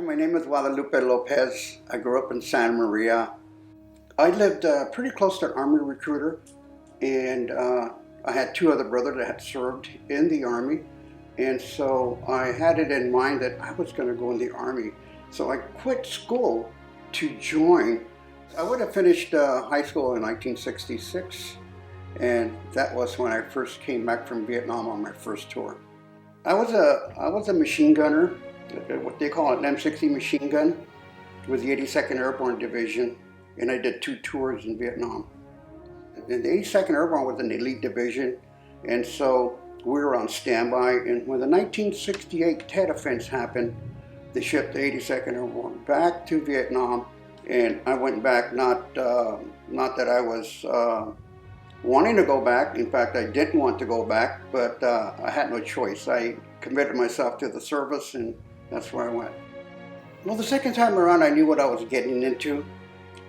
Hi, my name is Guadalupe Lopez. I grew up in Santa Maria. I lived pretty close to an Army recruiter, and I had two other brothers that had served in the Army, and so I had it in mind that I was going to go in the Army. So I quit school to join. I would have finished high school in 1966, and that was when I first came back from Vietnam on my first tour. I was a machine gunner, what they call an M60 machine gun, with the 82nd Airborne Division, and I did 2 tours in Vietnam. And the 82nd Airborne was an elite division, and so we were on standby. And when the 1968 Tet Offense happened, they shipped the 82nd Airborne back to Vietnam, and I went back. Not that I was wanting to go back. In fact, I didn't want to go back, but I had no choice. I committed myself to the service, and that's where I went. Well, the second time around, I knew what I was getting into,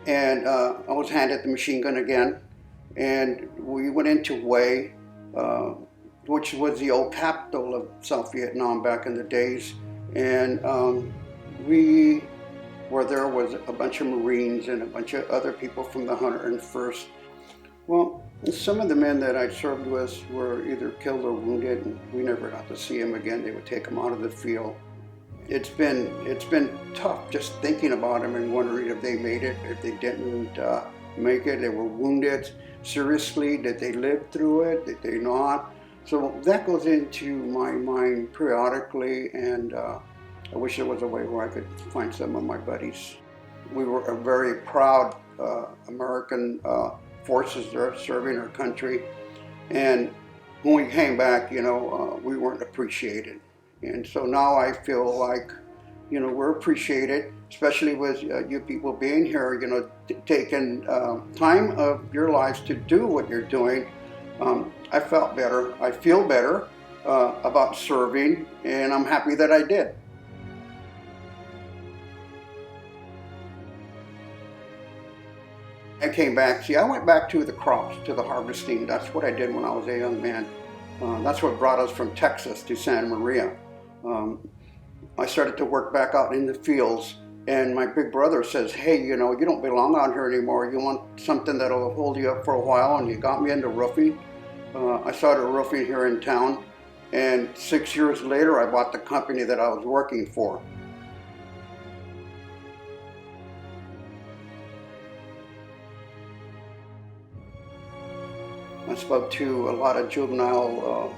and I was handed the machine gun again, and we went into Hue, which was the old capital of South Vietnam back in the days, and we were there was a bunch of Marines and a bunch of other people from the 101st. Well, some of the men that I served with were either killed or wounded, and we never got to see them again. They would take them out of the field. It's been tough just thinking about them and wondering if they made it, if they didn't make it. They were wounded seriously. Did they live through it? Did they not? So that goes into my mind periodically, and I wish there was a way where I could find some of my buddies. We were a very proud American forces there serving our country, and when we came back, we weren't appreciated. And so now I feel like, we're appreciated, especially with you people being here, taking time of your lives to do what you're doing. I felt better. I feel better about serving, and I'm happy that I did. I came back. I went back to the crops, to the harvesting. That's what I did when I was a young man. That's what brought us from Texas to Santa Maria. I started to work back out in the fields, and my big brother says, hey, you don't belong out here anymore. You want something that'll hold you up for a while, and you got me into roofing. I started roofing here in town, and 6 years later, I bought the company that I was working for. I spoke to a lot of juvenile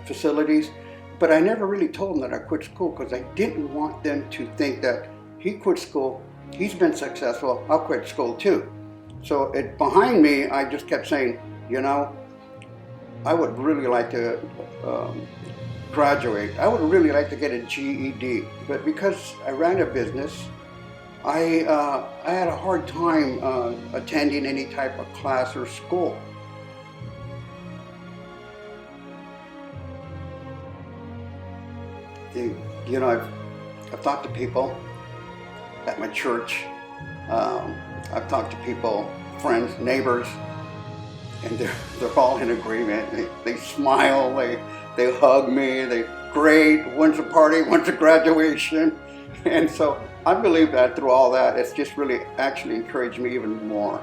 facilities, but I never really told them that I quit school because I didn't want them to think that he quit school, he's been successful, I'll quit school too. So behind me, I just kept saying, I would really like to graduate. I would really like to get a GED, but because I ran a business, I had a hard time attending any type of class or school. I've talked to people at my church. I've talked to people, friends, neighbors, and they're all in agreement. They smile, they hug me, great, when's the party, when's the graduation? And so I believe that through all that, it's just really actually encouraged me even more.